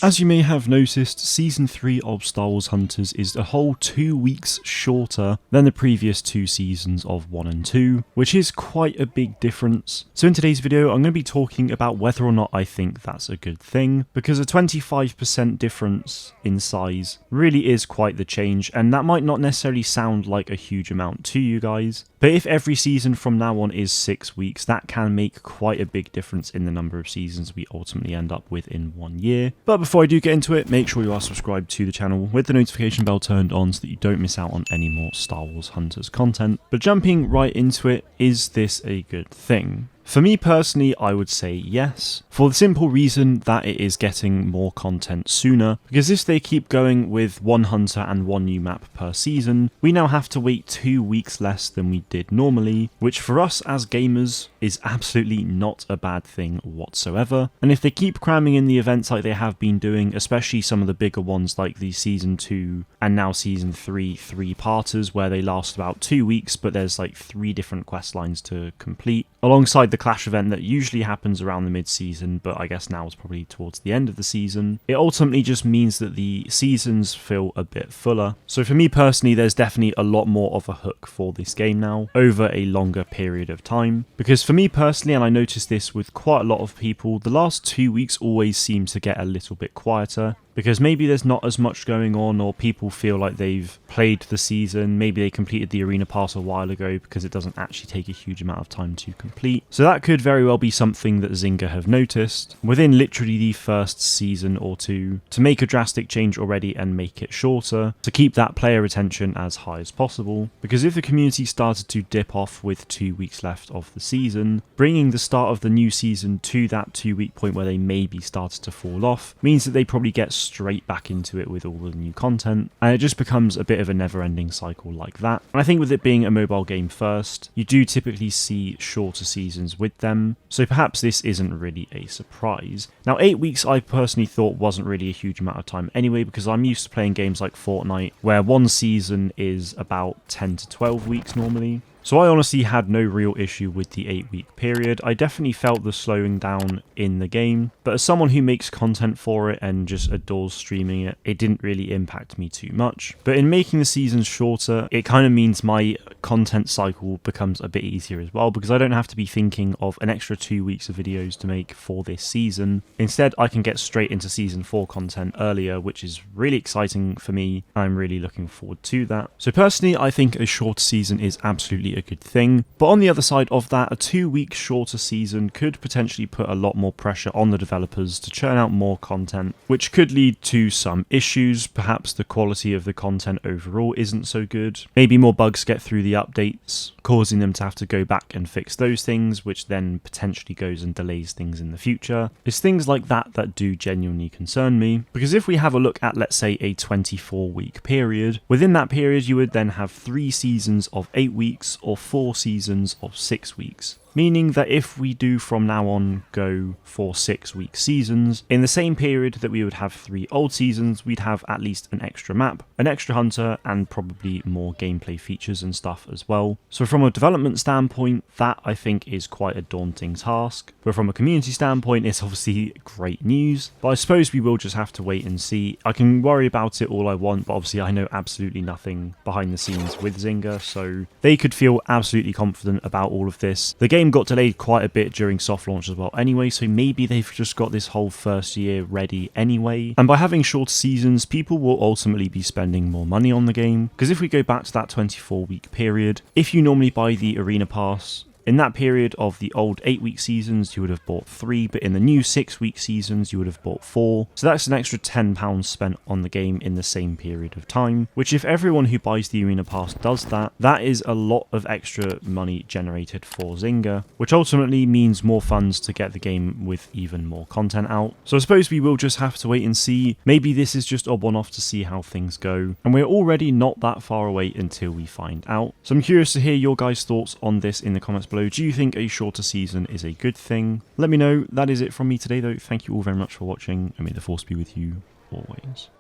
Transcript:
As you may have noticed, Season 3 of Star Wars Hunters is a whole 2 weeks shorter than the previous 2 seasons of 1 and 2, which is quite a big difference. So in today's video, I'm going to be talking about whether or not I think that's a good thing, because a 25% difference in size really is quite the change, and that might not necessarily sound like a huge amount to you guys, but if every season from now on is 6 weeks, that can make quite a big difference in the number of seasons we ultimately end up with in 1 year. But before I do get into it, make sure you are subscribed to the channel with the notification bell turned on so that you don't miss out on any more Star Wars Hunters content. But jumping right into it, is this a good thing? For me personally, I would say yes, for the simple reason that it is getting more content sooner, because if they keep going with 1 hunter and 1 new map per season, we now have to wait 2 weeks less than we did normally, which for us as gamers is absolutely not a bad thing whatsoever. And if they keep cramming in the events like they have been doing, especially some of the bigger ones like the Season 2 and now Season 3 3-parters where they last about 2 weeks but there's like 3 different quest lines to complete, alongside the Clash event that usually happens around the mid-season, but I guess now is probably towards the end of the season, it ultimately just means that the seasons feel a bit fuller. So for me personally, there's definitely a lot more of a hook for this game now over a longer period of time, because for me personally, and I noticed this with quite a lot of people, the last 2 weeks always seem to get a little bit quieter, because maybe there's not as much going on, or people feel like they've played the season, maybe they completed the arena pass a while ago because it doesn't actually take a huge amount of time to complete. So that could very well be something that Zynga have noticed within literally the first season or two to make a drastic change already and make it shorter to keep that player retention as high as possible. Because if the community started to dip off with 2 weeks left of the season, bringing the start of the new season to that 2-week point where they maybe started to fall off means that they probably get straight back into it with all the new content, and it just becomes a bit of a never-ending cycle like that. And I think with it being a mobile game first, you do typically see shorter seasons with them, so perhaps this isn't really a surprise. Now 8 weeks I personally thought wasn't really a huge amount of time anyway, because I'm used to playing games like Fortnite where one season is about 10 to 12 weeks normally. So I honestly had no real issue with the 8-week period. I definitely felt the slowing down in the game, but as someone who makes content for it and just adores streaming it, it didn't really impact me too much. But in making the seasons shorter, it kind of means my content cycle becomes a bit easier as well, because I don't have to be thinking of an extra 2 weeks of videos to make for this season. Instead, I can get straight into Season 4 content earlier, which is really exciting for me. I'm really looking forward to that. So personally, I think a shorter season is absolutely a good thing, but on the other side of that, a 2-week shorter season could potentially put a lot more pressure on the developers to churn out more content, which could lead to some issues. Perhaps the quality of the content overall isn't so good, maybe more bugs get through the updates, causing them to have to go back and fix those things, which then potentially goes and delays things in the future. It's things like that that do genuinely concern me, because if we have a look at, let's say, a 24-week period, within that period you would then have 3 seasons of 8 weeks or 4 seasons of 6 weeks. Meaning that if we do from now on go for 6-week seasons, in the same period that we would have 3 old seasons, we'd have at least an extra map, an extra hunter, and probably more gameplay features and stuff as well. So from a development standpoint, that I think is quite a daunting task. But from a community standpoint, it's obviously great news. But I suppose we will just have to wait and see. I can worry about it all I want, but obviously I know absolutely nothing behind the scenes with Zynga, so they could feel absolutely confident about all of this. The game got delayed quite a bit during soft launch as well anyway, so maybe they've just got this whole first year ready anyway. And by having shorter seasons, people will ultimately be spending more money on the game, because if we go back to that 24-week period, if you normally buy the arena pass, in that period of the old 8-week seasons, you would have bought 3, but in the new 6-week seasons, you would have bought 4. So that's an extra £10 spent on the game in the same period of time, which if everyone who buys the Arena Pass does that, that is a lot of extra money generated for Zynga, which ultimately means more funds to get the game with even more content out. So I suppose we will just have to wait and see. Maybe this is just a one-off to see how things go, and we're already not that far away until we find out. So I'm curious to hear your guys' thoughts on this in the comments below. Do you think a shorter season is a good thing? Let me know. That is it from me today though. Thank you all very much for watching, and may the force be with you always.